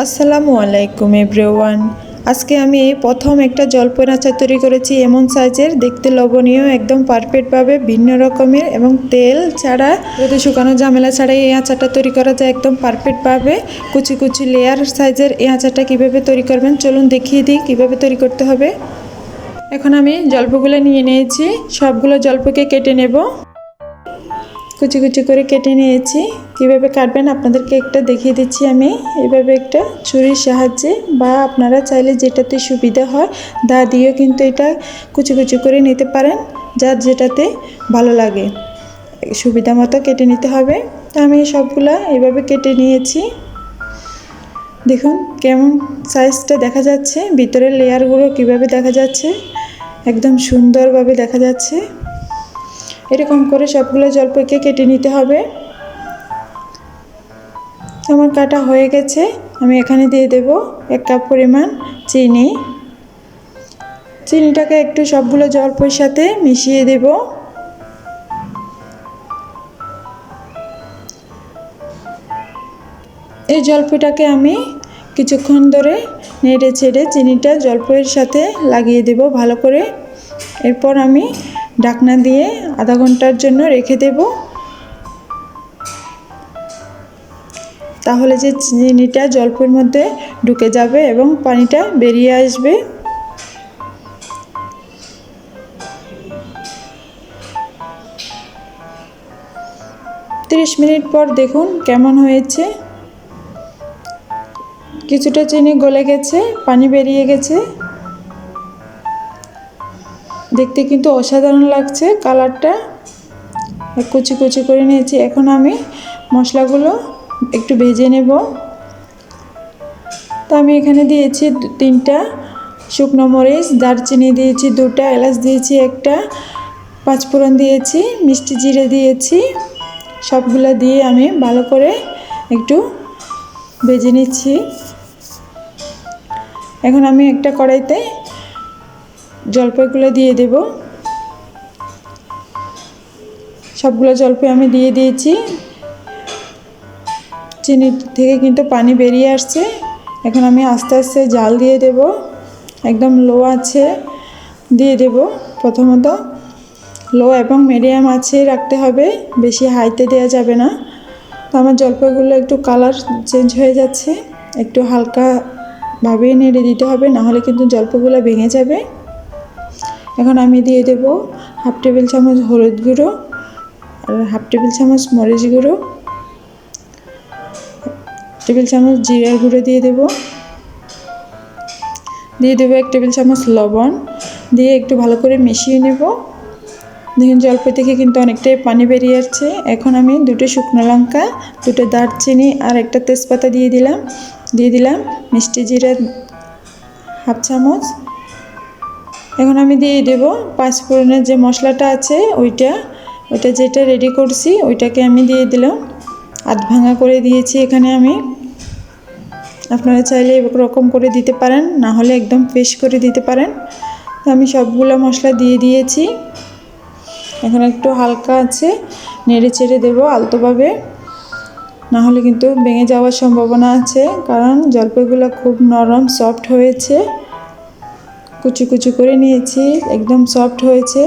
আসসালামু আলাইকুম এভরিওয়ান। আজকে আমি প্রথম একটা জলপাইয়ের আচার তৈরি করেছি। এমন সাইজের, দেখতে লোভনীয়, একদম পারফেক্টভাবে ভিন্ন রকমের এবং তেল ছাড়া, রোদে শুকানো ঝামেলা ছাড়াই এই আচারটা তৈরি করা যায় একদম পারফেক্টভাবে। কুচি কুচি লেয়ার সাইজের এই আচারটা কীভাবে তৈরি করবেন চলুন দেখিয়ে দিই কীভাবে তৈরি করতে হবে। এখন আমি জলপাইগুলো নিয়ে নিয়েছি, সবগুলো জলপাইকে কেটে নেব। কুচি কুচি করে কেটে নিয়েছি। কীভাবে কাটবেন আপনাদেরকে একটা দেখিয়ে দিচ্ছি আমি। এভাবে একটা ছুরির সাহায্যে, বা আপনারা চাইলে যেটাতে সুবিধা হয় দা দিয়েও কিন্তু এটা কুচি কুচি করে নিতে পারেন, যার যেটাতে ভালো লাগে সুবিধা মতো কেটে নিতে হবে। তো আমি সবগুলা এভাবে কেটে নিয়েছি। দেখুন কেমন সাইজটা দেখা যাচ্ছে, ভিতরের লেয়ারগুলো কিভাবে দেখা যাচ্ছে, একদম সুন্দরভাবে দেখা যাচ্ছে। এরকম করে সবগুলো জলপাইকে কেটে নিতে হবে। আমার কাটা হয়ে গেছে। আমি এখানে দিয়ে দেব 1 কাপ পরিমাণ চিনি। চিনিটাকে একটু সবগুলো জলপাইয়ের সাথে মিশিয়ে দেব। এই জলপাইটাকে আমি কিছুক্ষণ ধরে নেড়ে ছেড়ে চিনিটা জলপাইয়ের সাথে লাগিয়ে দেব ভালো করে। এরপর আমি ঢাকনা দিয়ে আধা ঘন্টার জন্য রেখে দেব। তাহলে যে চিনিটা জলপাইয়ের মধ্যে ঢুকে যাবে এবং পানিটা বেরিয়ে আসবে। মিনিট পর দেখুন কেমন হয়েছে। কিছুটা চিনি গলে গেছে, পানি বেরিয়ে গেছে। দেখতে কিন্তু অসাধারণ লাগছে কালারটা। কুচি কুচি করে নিয়েছি। এখন আমি মশলাগুলো একটু ভেজে নেব। তো আমি এখানে দিয়েছি 3টা শুকনো মরিচ, দারচিনি দিয়েছি 2টা, এলাচ দিয়েছি 1টা, 5 ফোড়ন দিয়েছি, মিষ্টি জিরে দিয়েছি। সবগুলো দিয়ে আমি ভালো করে একটু ভেজে নিচ্ছি। এখন আমি একটা কড়াইতে জলপাইগুলো দিয়ে দেব। সবগুলো জলপাই আমি দিয়ে দিয়েছি। চিনি থেকে কিন্তু পানি বেরিয়ে আসছে। এখন আমি আস্তে আস্তে জাল দিয়ে দেব, একদম লো আছে দিয়ে দেব। প্রথমত লো এবং মিডিয়াম আছে রাখতে হবে, বেশি হাইতে দেওয়া যাবে না। তো আমার জলপাইগুলো একটু কালার চেঞ্জ হয়ে যাচ্ছে, একটু হালকাভাবে নেড়ে দিতে হবে, নাহলে কিন্তু জলপাইগুলো ভেঙে যাবে। এখন আমি দিয়ে দেব 1/2 টেবিল চামচ হলুদ গুঁড়ো আর 1/2 টেবিল চামচ মরিচ গুঁড়ো, টেবিল চামচ জিরার গুঁড়ো দিয়ে দেব। 1 টেবিল চামচ লবণ দিয়ে একটু ভালো করে মিশিয়ে নেব। দেখুন জলপাই থেকে কিন্তু অনেকটাই পানি বেরিয়ে আসছে। এখন আমি 2টো শুকনো লঙ্কা, 2টো দারচিনি আর 1টা তেজপাতা দিয়ে দিলাম মিষ্টি জিরা 1/2 চামচ। এখন আমি দিয়ে দেব 5 ফোড়নের যে মশলাটা আছে ওইটা যেটা রেডি করছি ওইটাকে আমি দিয়ে দিলাম। আধ ভাঙা করে দিয়েছি এখানে আমি। আপনারা চাইলে এরকম করে দিতে পারেন, না হলে একদম পেস্ট করে দিতে পারেন। আমি সবগুলো মশলা দিয়ে দিয়েছি। এখন একটু হালকা আছে নেড়ে চেড়ে দেবো আলতোভাবে, না হলে কিন্তু ভেঙে যাওয়ার সম্ভাবনা আছে, কারণ জলপাইগুলো খুব নরম সফট হয়েছে। কুচি কুচি করে নিয়েছি, একদম সফট হয়েছে।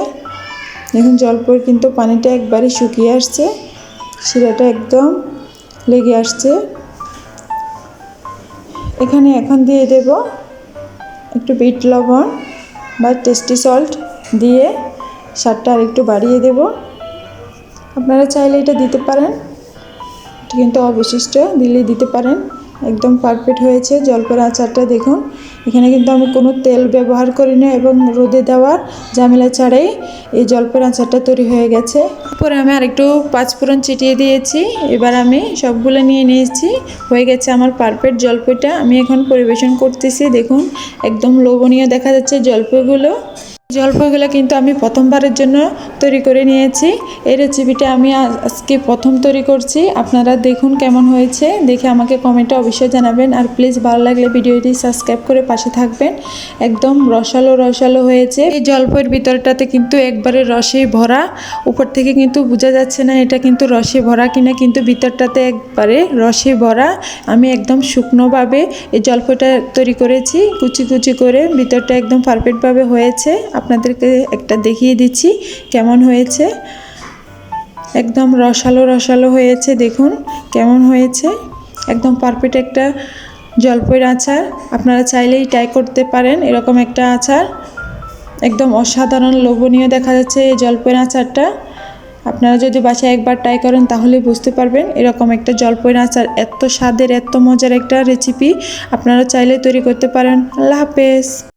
এখন জলপাইয়ের কিন্তু পানিটা একবারে শুকিয়ে আসছে, শিরাটা একদম লেগে আসছে। এখানে এখন দিয়ে দেব একটু বিট লবণ বা টেস্টি সল্ট দিয়ে স্বাদটা আর একটু বাড়িয়ে দেব। আপনারা চাইলে এটা দিতে পারেন, এটা কিন্তু অবশিষ্ট দিলেই দিতে পারেন। একদম পারফেক্ট হয়েছে জলপাইয়ের আচারটা। দেখুন এখানে কিন্তু আমি কোনো তেল ব্যবহার করিনি এবং রোদে দেওয়ার ঝামেলা ছাড়াই এই জলপাইয়ের আচারটা তৈরি হয়ে গেছে। পরে আমি আরেকটু 5 ফোড়ন ছিটিয়ে দিয়েছি। এবার আমি সবগুলো নিয়ে নিয়েছি। হয়ে গেছে আমার পারফেক্ট জলপাইটা। আমি এখন পরিবেশন করতেছি। দেখুন একদম লোভনীয় দেখা যাচ্ছে জলপাইগুলো। জলপাইগুলো কিন্তু আমি প্রথমবারের জন্য তৈরি করে নিয়েছি। এই রেসিপিটা আমি আজকে প্রথম তৈরি করছি। আপনারা দেখুন কেমন হয়েছে, দেখে আমাকে কমেন্টে অবশ্যই জানাবেন। আর প্লিজ ভালো লাগলে ভিডিওটি সাবস্ক্রাইব করে পাশে থাকবেন। একদম রসালো রসালো হয়েছে। এই জলপাইয়ের ভিতরটাতে কিন্তু একবারে রসে ভরা, উপর থেকে কিন্তু বোঝা যাচ্ছে না এটা কিন্তু রসে ভরা কিনা, কিন্তু ভিতরটাতে একবারে রসে ভরা। আমি একদম শুকনোভাবে এই জলপাইটা তৈরি করেছি, কুচি কুচি করে। ভিতরটা একদম পারফেক্টভাবে হয়েছে। আপনাদেরকে একটা দেখিয়ে দিচ্ছি কেমন হয়েছে। একদম রসালো রসালো হয়েছে, দেখুন কেমন হয়েছে। একদম পারফেক্ট একটা জলপাইয়ের আচার। আপনারা চাইলেই ট্রাই করতে পারেন এরকম একটা আচার। একদম অসাধারণ লোভনীয় দেখা যাচ্ছে এই জলপাইয়ের আচারটা। আপনারা যদি বাসায় একবার ট্রাই করেন তাহলে বুঝতে পারবেন এরকম একটা জলপাইয়ের আচার এত স্বাদের, এত মজার একটা রেসিপি। আপনারা চাইলে তৈরি করতে পারেন। আল্লাহ হাফেজ।